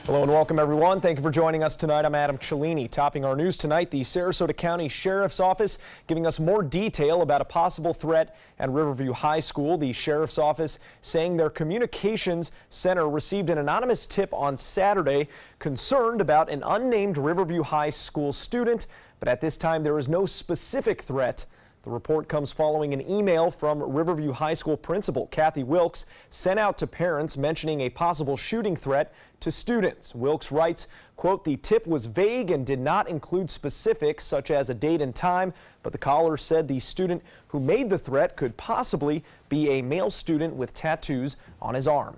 Hello and welcome everyone. Thank you for joining us tonight. I'm Adam Cellini. Topping our news tonight, the Sarasota County Sheriff's Office giving us more detail about a possible threat at Riverview High School. The Sheriff's Office saying their communications center received an anonymous tip on Saturday concerned about an unnamed Riverview High School student, but at this time there is no specific threat. The report comes following an email from Riverview High School principal Kathy Wilkes sent out to parents mentioning a possible shooting threat to students. Wilkes writes, quote, "The tip was vague and did not include specifics such as a date and time, but the caller said the student who made the threat could possibly be a male student with tattoos on his arm."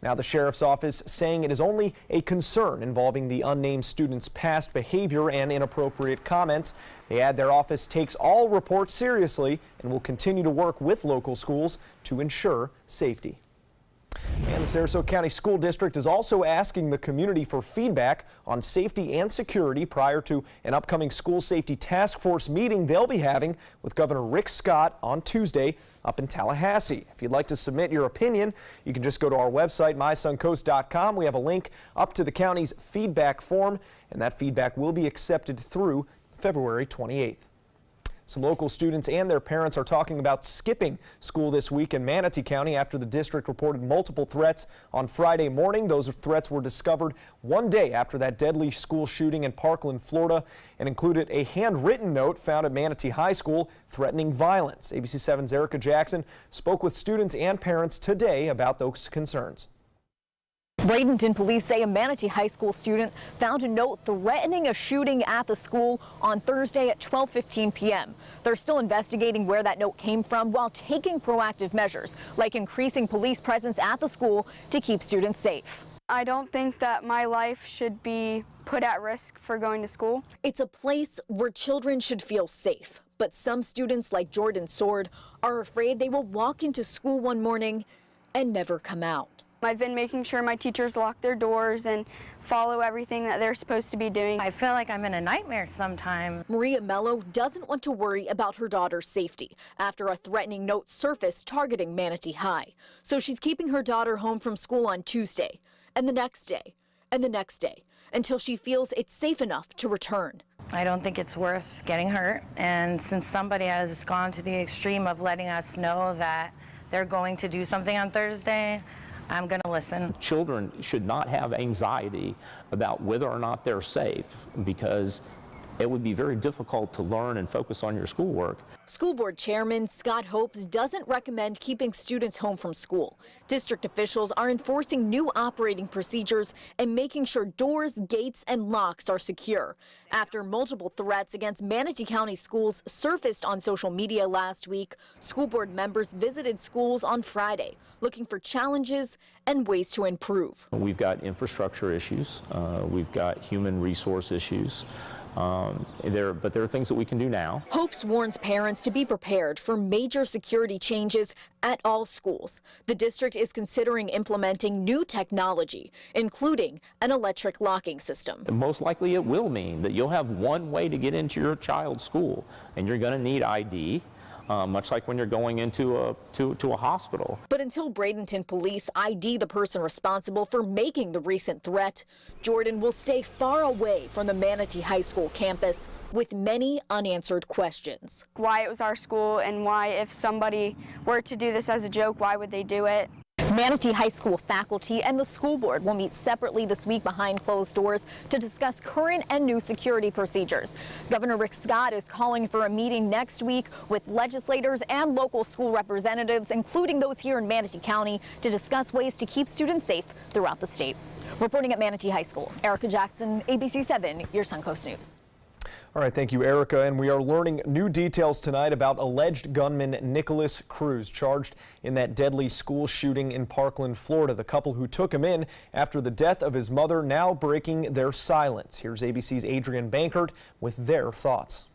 Now, the Sheriff's Office saying it is only a concern involving the unnamed student's past behavior and inappropriate comments. They add their office takes all reports seriously and will continue to work with local schools to ensure safety. And the Sarasota County School District is also asking the community for feedback on safety and security prior to an upcoming school safety task force meeting they'll be having with Governor Rick Scott on Tuesday up in Tallahassee. If you'd like to submit your opinion, you can just go to our website, mysuncoast.com. We have a link up to the county's feedback form, and that feedback will be accepted through February 28th. Some local students and their parents are talking about skipping school this week in Manatee County after the district reported multiple threats on Friday morning. Those threats were discovered one day after that deadly school shooting in Parkland, Florida, and included a handwritten note found at Manatee High School threatening violence. ABC 7's Erica Jackson spoke with students and parents today about those concerns. Bradenton police say a Manatee High School student found a note threatening a shooting at the school on Thursday at 12:15 p.m. They're still investigating where that note came from while taking proactive measures like increasing police presence at the school to keep students safe. I don't think that my life should be put at risk for going to school. It's a place where children should feel safe, but some students like Jordan Sword are afraid they will walk into school one morning and never come out. I've been making sure my teachers lock their doors and follow everything that they're supposed to be doing. I feel like I'm in a nightmare sometimes. Maria Mello doesn't want to worry about her daughter's safety after a threatening note surfaced targeting Manatee High. So she's keeping her daughter home from school on Tuesday, and the next day, and the next day, until she feels it's safe enough to return. I don't think it's worth getting hurt, and since somebody has gone to the extreme of letting us know that they're going to do something on Thursday, I'm going to listen. Children should not have anxiety about whether or not they're safe, because it would be very difficult to learn and focus on your schoolwork. School board chairman Scott Hopes doesn't recommend keeping students home from school. District officials are enforcing new operating procedures and making sure doors, gates, and locks are secure. After multiple threats against Manatee County schools surfaced on social media last week, school board members visited schools on Friday, looking for challenges and ways to improve. We've got infrastructure issues, we've got human resource issues. But there are things that we can do now. Hopes warns parents to be prepared for major security changes at all schools. The district is considering implementing new technology, including an electric locking system. Most likely it will mean that you'll have one way to get into your child's school, and you're going to need ID. Much like when you're going into a hospital. But until Bradenton police ID the person responsible for making the recent threat, Jordan will stay far away from the Manatee High School campus with many unanswered questions. Why it was our school, and why, if somebody were to do this as a joke, why would they do it? Manatee High School faculty and the school board will meet separately this week behind closed doors to discuss current and new security procedures. Governor Rick Scott is calling for a meeting next week with legislators and local school representatives, including those here in Manatee County, to discuss ways to keep students safe throughout the state. Reporting at Manatee High School, Erica Jackson, ABC 7, your Suncoast News. All right, thank you, Erica. And we are learning new details tonight about alleged gunman Nicholas Cruz, charged in that deadly school shooting in Parkland, Florida. The couple who took him in after the death of his mother now breaking their silence. Here's ABC's Adrian Bankert with their thoughts.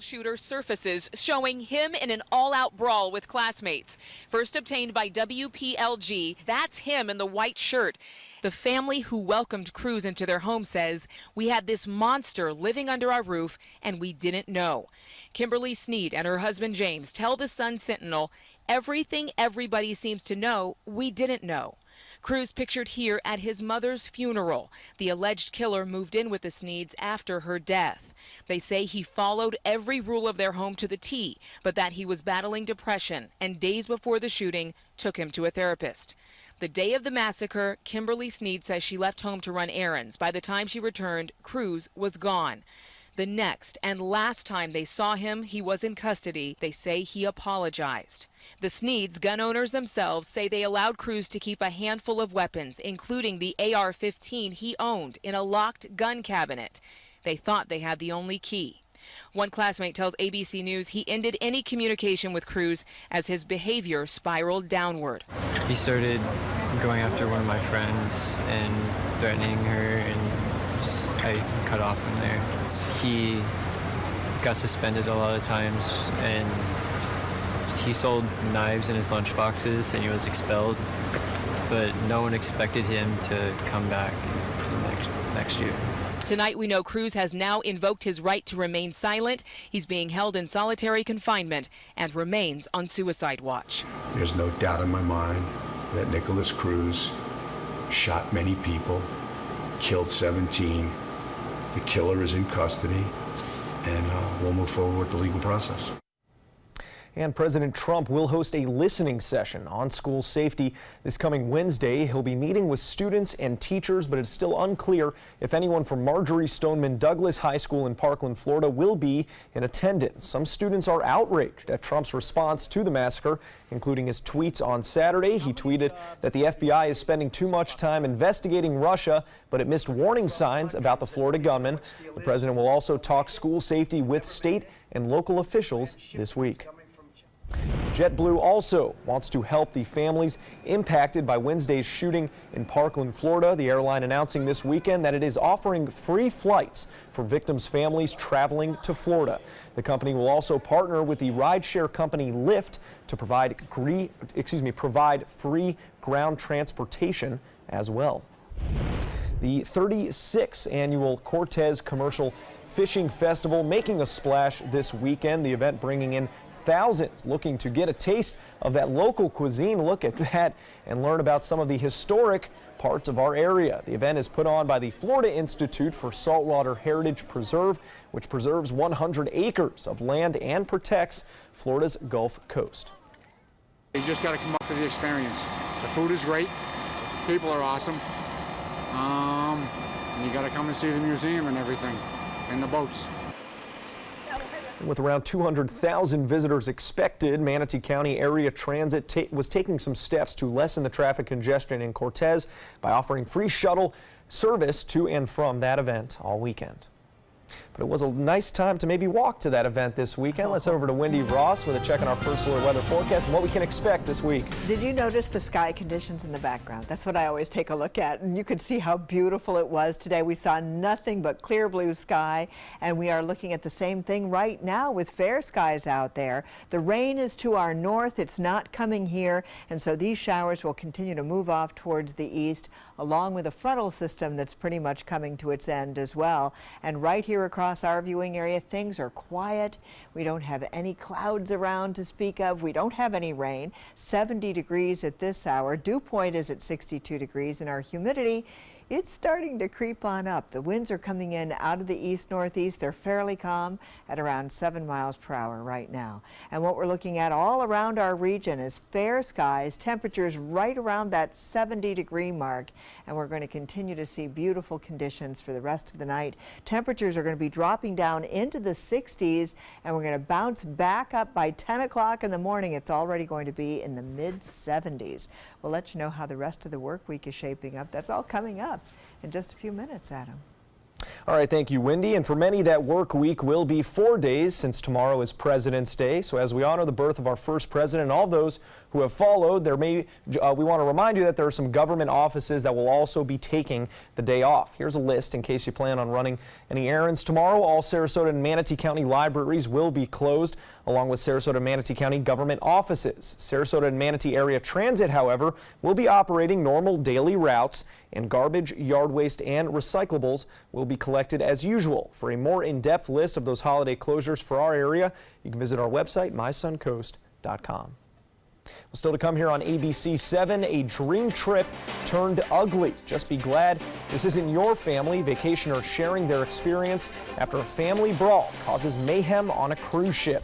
Shooter surfaces showing him in an all-out brawl with classmates. First obtained by WPLG, that's him in the white shirt. The family who welcomed Cruz into their home says, "We had this monster living under our roof and we didn't know." Kimberly Sneed and her husband James tell the Sun Sentinel, "Everything everybody seems to know, we didn't know." Cruz pictured here at his mother's funeral. The alleged killer moved in with the Sneeds after her death. They say he followed every rule of their home to the T, but that he was battling depression and days before the shooting took him to a therapist. The day of the massacre, Kimberly Sneed says she left home to run errands. By the time she returned, Cruz was gone. The next and last time they saw him, he was in custody. They say he apologized. The Sneeds, gun owners themselves, say they allowed Cruz to keep a handful of weapons, including the AR-15 he owned, in a locked gun cabinet. They thought they had the only key. One classmate tells ABC News he ended any communication with Cruz as his behavior spiraled downward. He started going after one of my friends and threatening her, and I cut off from there. He got suspended a lot of times, and he sold knives in his lunch boxes, and he was expelled, but no one expected him to come back next year. Tonight we know Cruz has now invoked his right to remain silent. He's being held in solitary confinement and remains on suicide watch. There's no doubt in my mind that Nikolas Cruz shot many people, killed 17. The killer is in custody, and we'll move forward with the legal process. And President Trump will host a listening session on school safety this coming Wednesday. He'll be meeting with students and teachers, but it's still unclear if anyone from Marjory Stoneman Douglas High School in Parkland, Florida will be in attendance. Some students are outraged at Trump's response to the massacre, including his tweets on Saturday. He tweeted that the FBI is spending too much time investigating Russia, but it missed warning signs about the Florida gunman. The president will also talk school safety with state and local officials this week. JetBlue also wants to help the families impacted by Wednesday's shooting in Parkland, Florida. The airline announcing this weekend that it is offering free flights for victims' families traveling to Florida. The company will also partner with the rideshare company Lyft to provide free ground transportation as well. The 36th annual Cortez Commercial Fishing Festival making a splash this weekend. The event bringing in thousands looking to get a taste of that local cuisine. Look at that and learn about some of the historic parts of our area. The event is put on by the Florida Institute for Saltwater Heritage Preserve, which preserves 100 acres of land and protects Florida's Gulf Coast. You just got to come up for the experience. The food is great. People are awesome. And you got to come and see the museum and everything, and the boats. With around 200,000 visitors expected, Manatee County Area Transit was taking some steps to lessen the traffic congestion in Cortez by offering free shuttle service to and from that event all weekend. But it was a nice time to maybe walk to that event this weekend. Let's head over to Wendy Ross with a check on our first alert weather forecast and what we can expect this week. Did you notice the sky conditions in the background? That's what I always take a look at, and you could see how beautiful it was today. We saw nothing but clear blue sky, and we are looking at the same thing right now with fair skies out there. The rain is to our north. It's not coming here, and so these showers will continue to move off towards the east, along with a frontal system that's pretty much coming to its end as well. And right here across our viewing area, things are quiet. We don't have any clouds around to speak of. We don't have any rain. 70 degrees at this hour. Dew point is at 62 degrees, and our humidity, it's starting to creep on up. The winds are coming in out of the east-northeast. They're fairly calm at around 7 miles per hour right now. And what we're looking at all around our region is fair skies, temperatures right around that 70-degree mark. And we're going to continue to see beautiful conditions for the rest of the night. Temperatures are going to be dropping down into the 60s, and we're going to bounce back up by 10 o'clock in the morning. It's already going to be in the mid-70s. We'll let you know how the rest of the work week is shaping up. That's all coming up in just a few minutes, Adam. All right, thank you, Wendy. And for many, that work week will be 4 days since tomorrow is President's Day. So as we honor the birth of our first president and all those who have followed, we want to remind you that there are some government offices that will also be taking the day off. Here's a list in case you plan on running any errands tomorrow. All Sarasota and Manatee County libraries will be closed, along with Sarasota and Manatee County government offices. Sarasota and Manatee Area Transit, however, will be operating normal daily routes, and garbage, yard waste, and recyclables will be collected as usual. For a more in-depth list of those holiday closures for our area, you can visit our website, mysuncoast.com. Still to come here on ABC 7, a dream trip turned ugly. Just be glad this isn't your family. Vacationers sharing their experience after a family brawl causes mayhem on a cruise ship.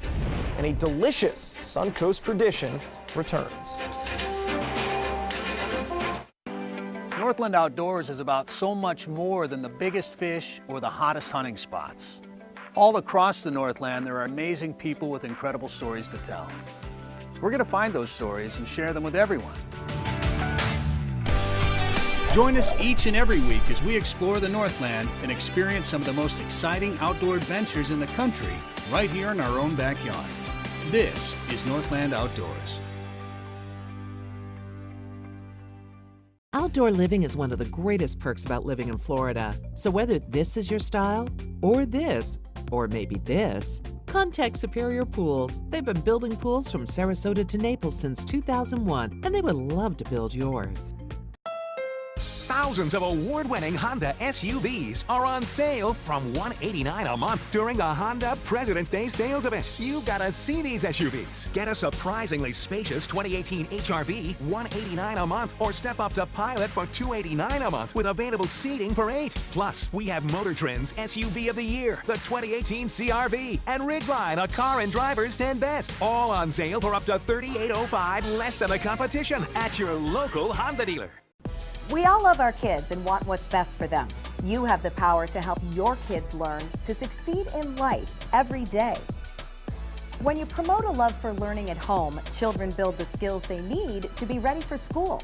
And a delicious Suncoast tradition returns. Northland Outdoors is about so much more than the biggest fish or the hottest hunting spots. All across the Northland, there are amazing people with incredible stories to tell. We're going to find those stories and share them with everyone. Join us each and every week as we explore the Northland and experience some of the most exciting outdoor adventures in the country right here in our own backyard. This is Northland Outdoors. Outdoor living is one of the greatest perks about living in Florida. So whether this is your style, or this, or maybe this, contact Superior Pools. They've been building pools from Sarasota to Naples since 2001, and they would love to build yours. Thousands of award-winning Honda SUVs are on sale from $189 a month during the Honda President's Day sales event. You've got to see these SUVs. Get a surprisingly spacious 2018 HR-V, $189 a month, or step up to Pilot for $289 a month with available seating for 8. Plus, we have Motor Trend's SUV of the Year, the 2018 CR-V, and Ridgeline, a Car and Driver's 10 Best. All on sale for up to $3,805, less than the competition, at your local Honda dealer. We all love our kids and want what's best for them. You have the power to help your kids learn to succeed in life every day. When you promote a love for learning at home, children build the skills they need to be ready for school.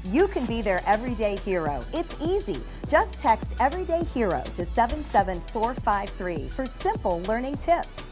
You can be their everyday hero. It's easy. Just text Everyday Hero to 77453 for simple learning tips.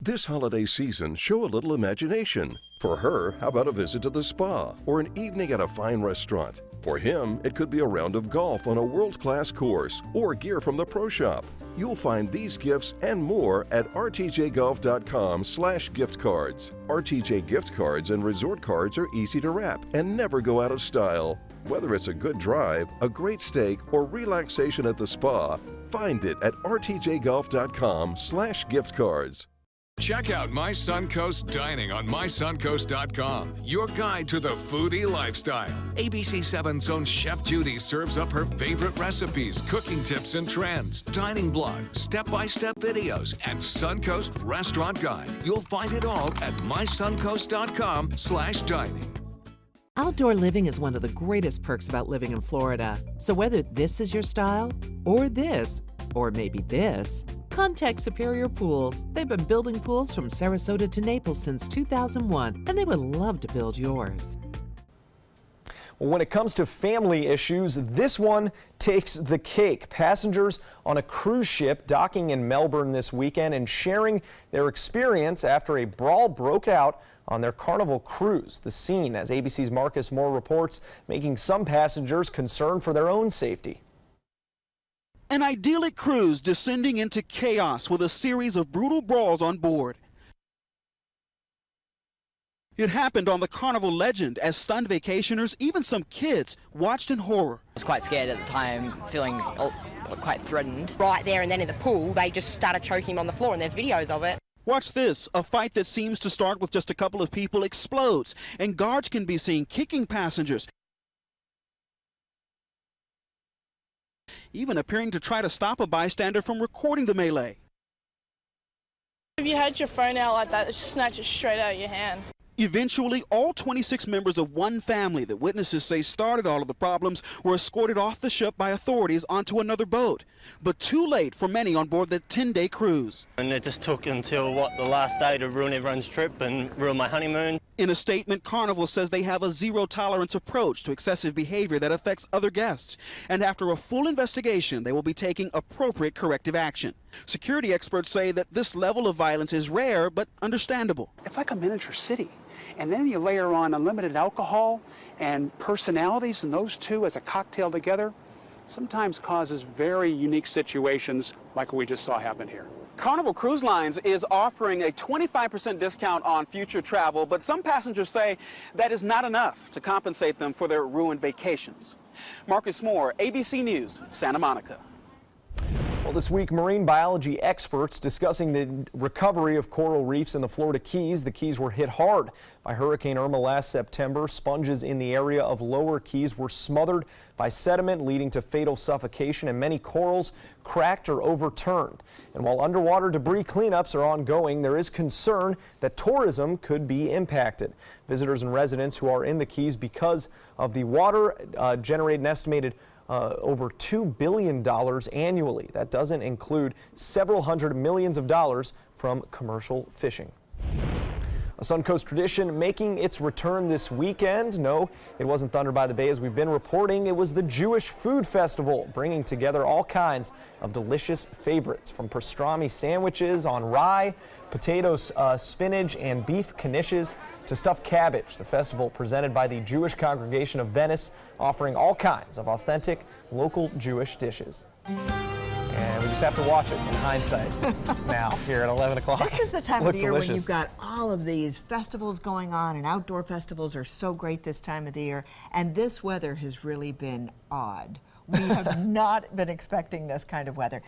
This holiday season, show a little imagination. For her, how about a visit to the spa or an evening at a fine restaurant? For him, it could be a round of golf on a world-class course or gear from the pro shop. You'll find these gifts and more at rtjgolf.com/gift cards. RTJ gift cards and resort cards are easy to wrap and never go out of style. Whether it's a good drive, a great steak, or relaxation at the spa, find it at rtjgolf.com/gift cards. Check out My Suncoast Dining on mysuncoast.com, your guide to the foodie lifestyle. ABC 7's own Chef Judy serves up her favorite recipes, cooking tips and trends, dining blog, step-by-step videos, and Suncoast Restaurant Guide. You'll find it all at mysuncoast.com/dining. Outdoor living is one of the greatest perks about living in Florida. So whether this is your style, or this, or maybe this, contact Superior Pools. They've been building pools from Sarasota to Naples since 2001, and they would love to build yours. Well, when it comes to family issues, this one takes the cake. Passengers on a cruise ship docking in Melbourne this weekend and sharing their experience after a brawl broke out on their Carnival cruise. The scene, as ABC's Marcus Moore reports, making some passengers concerned for their own safety. An idyllic cruise descending into chaos with a series of brutal brawls on board. It happened on the Carnival Legend as stunned vacationers, even some kids, watched in horror. I was quite scared at the time, feeling quite threatened. Right there and then in the pool, they just started choking him on the floor, and there's videos of it. Watch this. A fight that seems to start with just a couple of people explodes, and guards can be seen kicking passengers, even appearing to try to stop a bystander from recording the melee. If you had your phone out like that, it just snatches straight out of your hand. Eventually, all 26 members of one family that witnesses say started all of the problems were escorted off the ship by authorities onto another boat. But too late for many on board the 10-day cruise. And it just took until, the last day to ruin everyone's trip and ruin my honeymoon. In a statement, Carnival says they have a zero-tolerance approach to excessive behavior that affects other guests. And after a full investigation, they will be taking appropriate corrective action. Security experts say that this level of violence is rare, but understandable. It's like a miniature city. And then you layer on unlimited alcohol and personalities, and those two as a cocktail together sometimes causes very unique situations like we just saw happen here. Carnival Cruise Lines is offering a 25% discount on future travel, but some passengers say that is not enough to compensate them for their ruined vacations. Marcus Moore, ABC News, Santa Monica. Well, this week, marine biology experts discussing the recovery of coral reefs in the Florida Keys. The Keys were hit hard by Hurricane Irma last September. Sponges in the area of Lower Keys were smothered by sediment, leading to fatal suffocation, and many corals cracked or overturned. And while underwater debris cleanups are ongoing, there is concern that tourism could be impacted. Visitors and residents who are in the Keys because of the water generate an estimated over $2 billion annually. That doesn't include several hundred millions of dollars from commercial fishing. A Suncoast tradition making its return this weekend. No, it wasn't Thunder by the Bay as we've been reporting. It was the Jewish Food Festival, bringing together all kinds of delicious favorites, from pastrami sandwiches on rye, potatoes, spinach, and beef knishes to stuffed cabbage. The festival presented by the Jewish Congregation of Venice, offering all kinds of authentic local Jewish dishes. And we just have to watch it in hindsight now here at 11 o'clock. This is the time of the year delicious. when you've got all of these festivals going on, and outdoor festivals are so great this time of the year. And this weather has really been odd. We have not been expecting this kind of weather.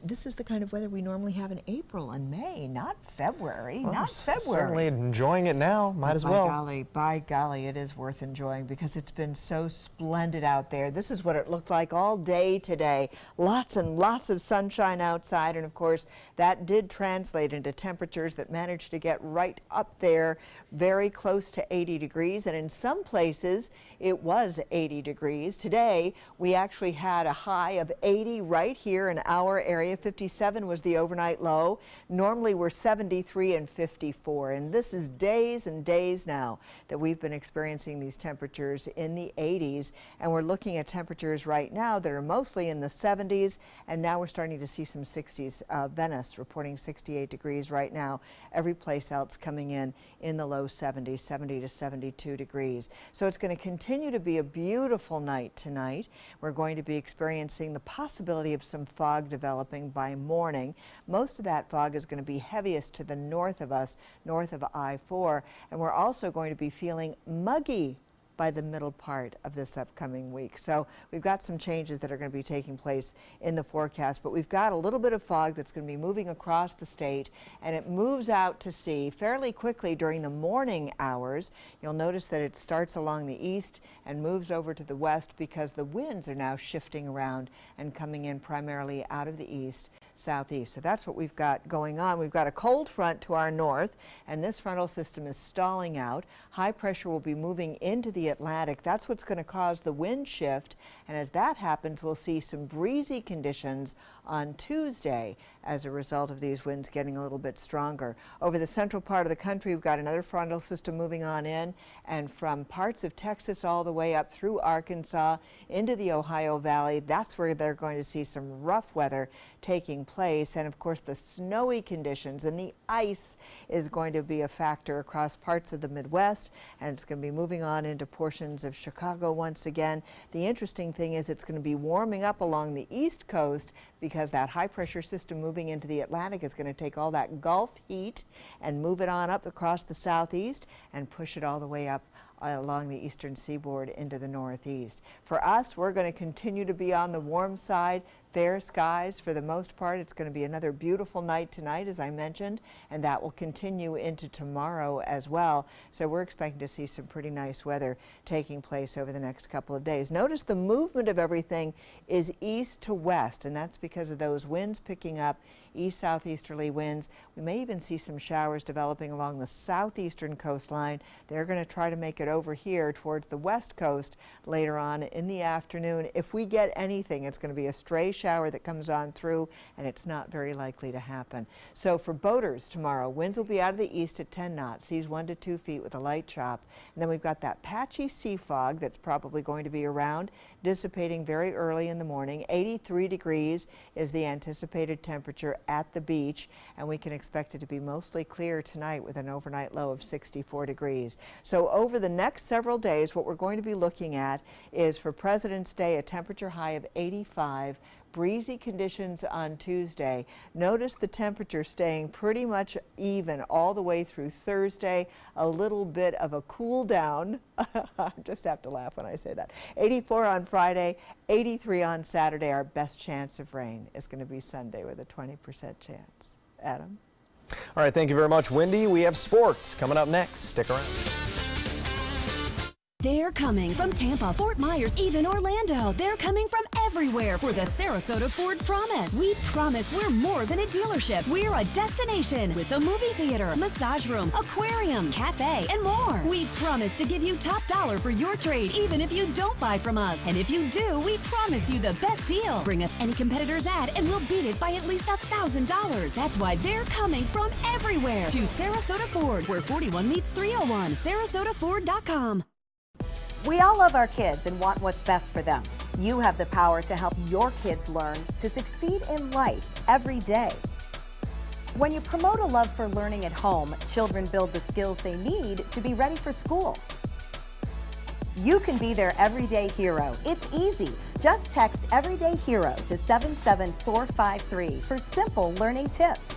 This is the kind of weather we normally have in April and May, not February, Well, not February. Certainly enjoying it now, might as well. By golly, it is worth enjoying because it's been so splendid out there. This is what it looked like all day today. Lots and lots of sunshine outside, and of course, that did translate into temperatures that managed to get right up there, very close to 80 degrees, and in some places, it was 80 degrees. Today, we actually had a high of 80 right here in our area. 57 was the overnight low. Normally, we're 73 and 54, and this is days and days now that we've been experiencing these temperatures in the 80s, and we're looking at temperatures right now that are mostly in the 70s, and now we're starting to see some 60s. Venice reporting 68 degrees right now. Every place else coming in the low 70s, 70 to 72 degrees. So it's going to continue to be a beautiful night tonight. We're going to be experiencing the possibility of some fog developing by morning. Most of that fog is going to be heaviest to the north of us, north of I-4, and we're also going to be feeling muggy by the middle part of this upcoming week. So we've got some changes that are going to be taking place in the forecast, but we've got a little bit of fog that's going to be moving across the state, and it moves out to sea fairly quickly during the morning hours. You'll notice that it starts along the east and moves over to the west because the winds are now shifting around and coming in primarily out of the east, southeast. So that's what we've got going on. We've got a cold front to our north, and this frontal system is stalling out. High pressure will be moving into the Atlantic. That's what's going to cause the wind shift, and as that happens, we'll see some breezy conditions on Tuesday as a result of these winds getting a little bit stronger. Over the central part of the country, we've got another frontal system moving on in, and from parts of Texas all the way up through Arkansas into the Ohio Valley, that's where they're going to see some rough weather taking place. And of course, the snowy conditions and the ice is going to be a factor across parts of the Midwest, and it's going to be moving on into portions of Chicago once again. The interesting thing is it's going to be warming up along the East Coast because that high pressure system moving into the Atlantic is going to take all that Gulf heat and move it on up across the southeast and push it all the way up along the eastern seaboard into the northeast. For us, we're going to continue to be on the warm side. Fair skies for the most part. It's going to be another beautiful night tonight, as I mentioned, and that will continue into tomorrow as well. So we're expecting to see some pretty nice weather taking place over the next couple of days. Notice the movement of everything is east to west, and that's because of those winds picking up, east-southeasterly winds. We may even see some showers developing along the southeastern coastline. They're going to try to make it over here towards the west coast later on in the afternoon. If we get anything, it's going to be a stray shower that comes on through, and it's not very likely to happen. So for boaters tomorrow, winds will be out of the east at 10 knots, seas 1 to 2 feet with a light chop. And then we've got that patchy sea fog that's probably going to be around, dissipating very early in the morning. 83 degrees is the anticipated temperature at the beach, and we can expect it to be mostly clear tonight with an overnight low of 64 degrees. So over the next several days, what we're going to be looking at is for President's Day a temperature high of 85, Breezy conditions on Tuesday. Notice the temperature staying pretty much even all the way through Thursday. A little bit of a cool down. I just have to laugh when I say that. 84 on Friday, 83 on Saturday. Our best chance of rain is going to be Sunday with a 20% chance. Adam? All right, thank you very much, Wendy. We have sports coming up next. Stick around. They're coming from Tampa, Fort Myers, even Orlando. They're coming from everywhere for the Sarasota Ford Promise. We promise we're more than a dealership. We're a destination with a movie theater, massage room, aquarium, cafe, and more. We promise to give you top dollar for your trade, even if you don't buy from us. And if you do, we promise you the best deal. Bring us any competitor's ad and we'll beat it by at least $1,000. That's why they're coming from everywhere to Sarasota Ford, where 41 meets 301. SarasotaFord.com. We all love our kids and want what's best for them. You have the power to help your kids learn to succeed in life every day. When you promote a love for learning at home, children build the skills they need to be ready for school. You can be their everyday hero. It's easy. Just text Everyday Hero to 77453 for simple learning tips.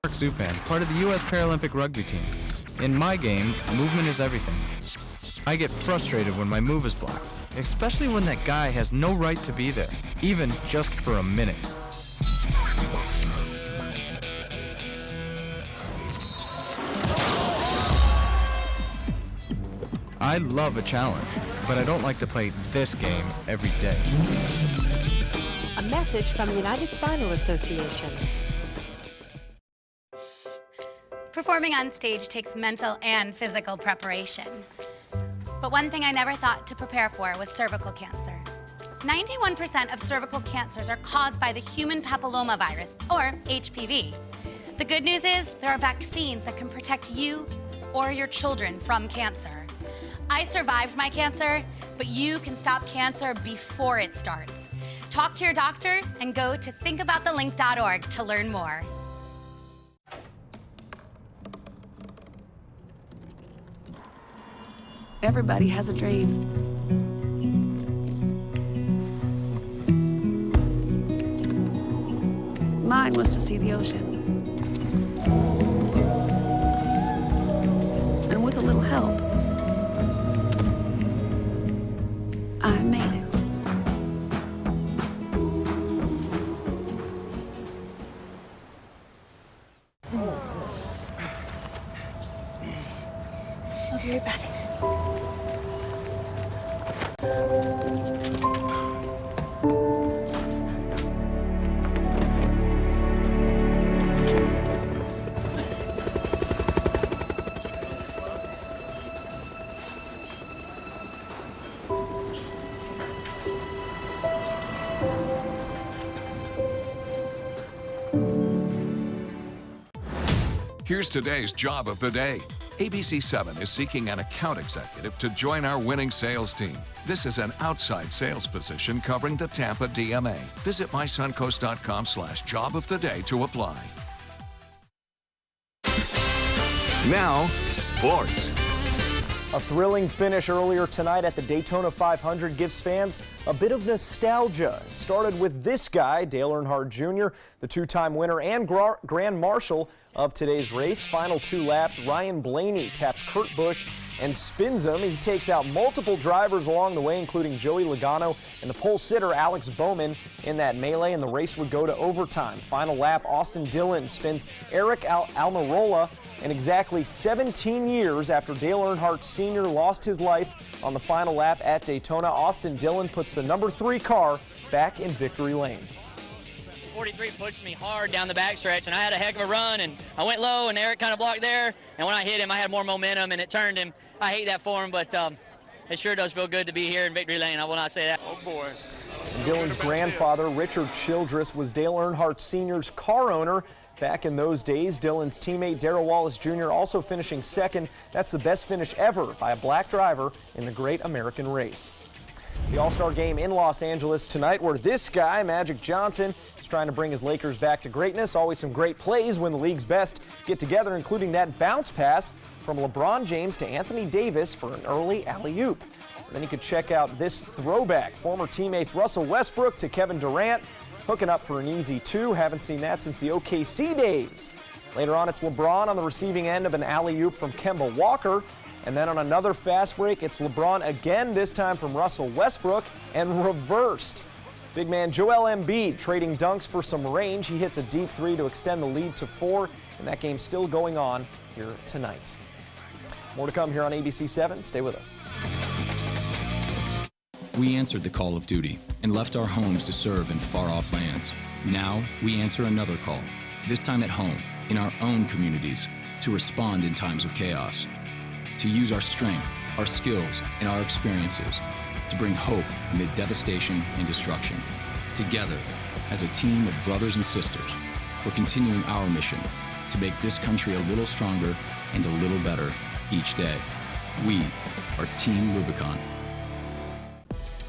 Zupan, part of the U.S. Paralympic rugby team. In my game, movement is everything. I get frustrated when my move is blocked, especially when that guy has no right to be there, even just for a minute. I love a challenge, but I don't like to play this game every day. A message from the United Spinal Association. Performing on stage takes mental and physical preparation. But one thing I never thought to prepare for was cervical cancer. 91% of cervical cancers are caused by the human papillomavirus, or HPV. The good news is there are vaccines that can protect you or your children from cancer. I survived my cancer, but you can stop cancer before it starts. Talk to your doctor and go to thinkaboutthelink.org to learn more. Everybody has a dream. Mine was to see the ocean. And with a little help, I made it. I'll be right back. Here's today's job of the day. ABC7 is seeking an account executive to join our winning sales team. This is an outside sales position covering the Tampa DMA. Visit mysuncoast.com/job-of-the-day to apply. Now, sports. A thrilling finish earlier tonight at the Daytona 500 gives fans a bit of nostalgia. It started with this guy, Dale Earnhardt Jr., the two-time winner and Grand Marshal of today's race. Final two laps, Ryan Blaney taps Kurt Busch and spins him. He takes out multiple drivers along the way, including Joey Logano and the pole sitter Alex Bowman in that melee, and the race would go to overtime. Final lap, Austin Dillon spins Eric Almirola, and exactly 17 years after Dale Earnhardt Sr. lost his life on the final lap at Daytona, Austin Dillon puts the number 3 car back in victory lane. 43 pushed me hard down the backstretch, and I had a heck of a run, and I went low, and Eric kind of blocked there, and when I hit him, I had more momentum, and it turned him. I hate that for him, but it sure does feel good to be here in victory lane. I will not say that. Oh, boy. And Dillon's grandfather, Richard Childress, was Dale Earnhardt Sr.'s car owner. Back in those days, Dillon's teammate Darrell Wallace Jr. also finishing second. That's the best finish ever by a black driver in the Great American Race. The All-Star game in Los Angeles tonight, where this guy, Magic Johnson, is trying to bring his Lakers back to greatness. Always some great plays when the league's best get together, including that bounce pass from LeBron James to Anthony Davis for an early alley-oop. Then you could check out this throwback. Former teammates Russell Westbrook to Kevin Durant, hooking up for an easy two. Haven't seen that since the OKC days. Later on, it's LeBron on the receiving end of an alley-oop from Kemba Walker. And then on another fast break, it's LeBron again, this time from Russell Westbrook, and reversed. Big man Joel Embiid trading dunks for some range. He hits a deep three to extend the lead to 4, and that game's still going on here tonight. More to come here on ABC 7. Stay with us. We answered the call of duty and left our homes to serve in far-off lands. Now we answer another call, this time at home, in our own communities, to respond in times of chaos. To use our strength, our skills, and our experiences to bring hope amid devastation and destruction. Together, as a team of brothers and sisters, we're continuing our mission to make this country a little stronger and a little better each day. We are Team Rubicon.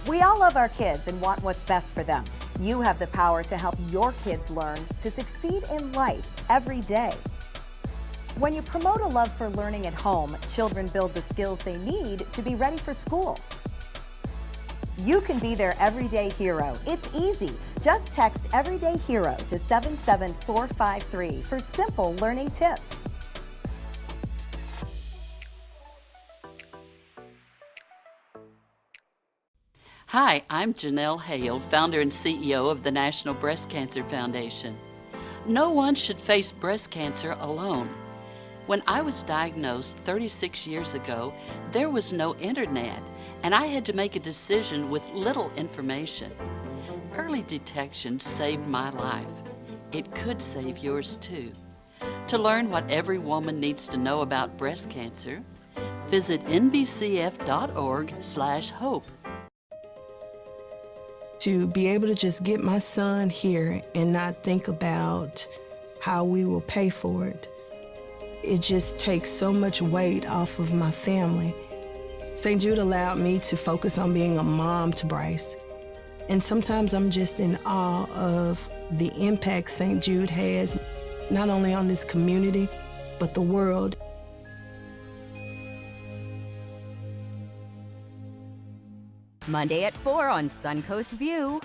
We all love our kids and want what's best for them. You have the power to help your kids learn to succeed in life every day. When you promote a love for learning at home, children build the skills they need to be ready for school. You can be their everyday hero. It's easy. Just text Everyday Hero to 77453 for simple learning tips. Hi, I'm Janelle Hale, founder and CEO of the National Breast Cancer Foundation. No one should face breast cancer alone. When I was diagnosed 36 years ago, there was no internet, and I had to make a decision with little information. Early detection saved my life. It could save yours too. To learn what every woman needs to know about breast cancer, visit nbcf.org/hope. To be able to just get my son here and not think about how we will pay for it, it just takes so much weight off of my family. St. Jude allowed me to focus on being a mom to Bryce. And sometimes I'm just in awe of the impact St. Jude has, not only on this community, but the world. Monday at 4 on Suncoast View.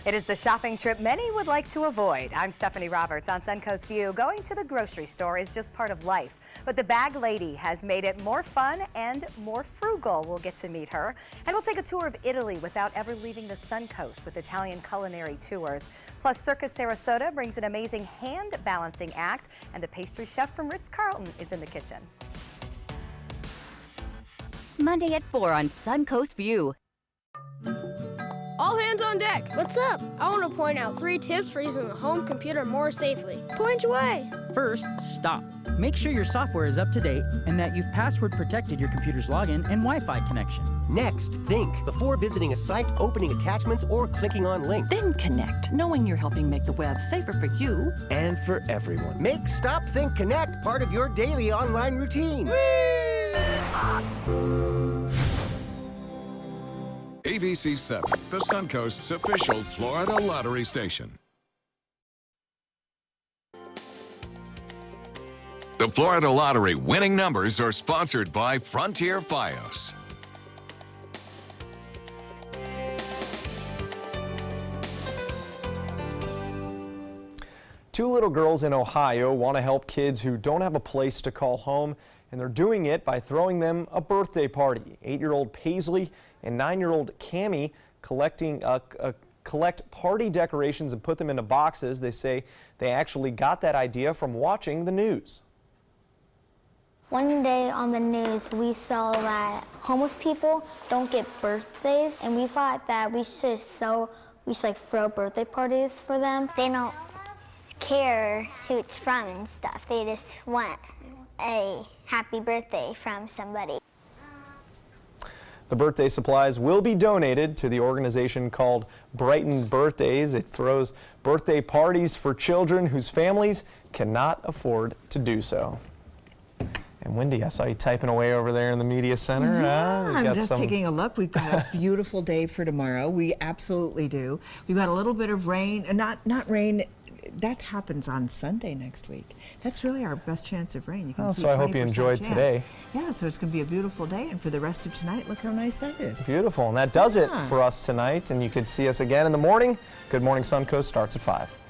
It is the shopping trip many would like to avoid. I'm Stephanie Roberts on Suncoast View. Going to the grocery store is just part of life, but the Bag Lady has made it more fun and more frugal. We'll get to meet her, and we'll take a tour of Italy without ever leaving the Suncoast with Italian culinary tours. Plus, Circus Sarasota brings an amazing hand balancing act, and the pastry chef from Ritz-Carlton is in the kitchen. Monday at 4 on Suncoast View. All hands on deck. What's up? I want to point out 3 tips for using the home computer more safely. Point away. First, stop. Make sure your software is up to date and that you've password protected your computer's login and Wi-Fi connection. Next, think before visiting a site, opening attachments, or clicking on links. Then connect, knowing you're helping make the web safer for you and for everyone. Make Stop, Think, Connect part of your daily online routine. ABC 7, the Suncoast's official Florida lottery station. The Florida Lottery winning numbers are sponsored by Frontier Fios. Two little girls in Ohio want to help kids who don't have a place to call home, and they're doing it by throwing them a birthday party. 8-year-old Paisley and 9-year-old Cammie collect party decorations and put them into boxes. They say they actually got that idea from watching the news. One day on the news, we saw that homeless people don't get birthdays, and we thought that we should throw birthday parties for them. They don't care who it's from and stuff. They just want a happy birthday from somebody. The birthday supplies will be donated to the organization called Brighton Birthdays. It throws birthday parties for children whose families cannot afford to do so. And And Wendy, I saw you typing away over there in the media center. Yeah, You got I'm just some... taking a look. We've got a beautiful day for tomorrow. We absolutely do. We've got a little bit of rain, not rain. That happens on Sunday next week. That's really our best chance of rain. You can see so I hope you 20% enjoyed chance. today. Yeah, so it's going to be a beautiful day, and for the rest of tonight, look how nice that is. Beautiful, and that does it for us tonight. And you can see us again in the morning. Good Morning Suncoast starts at 5.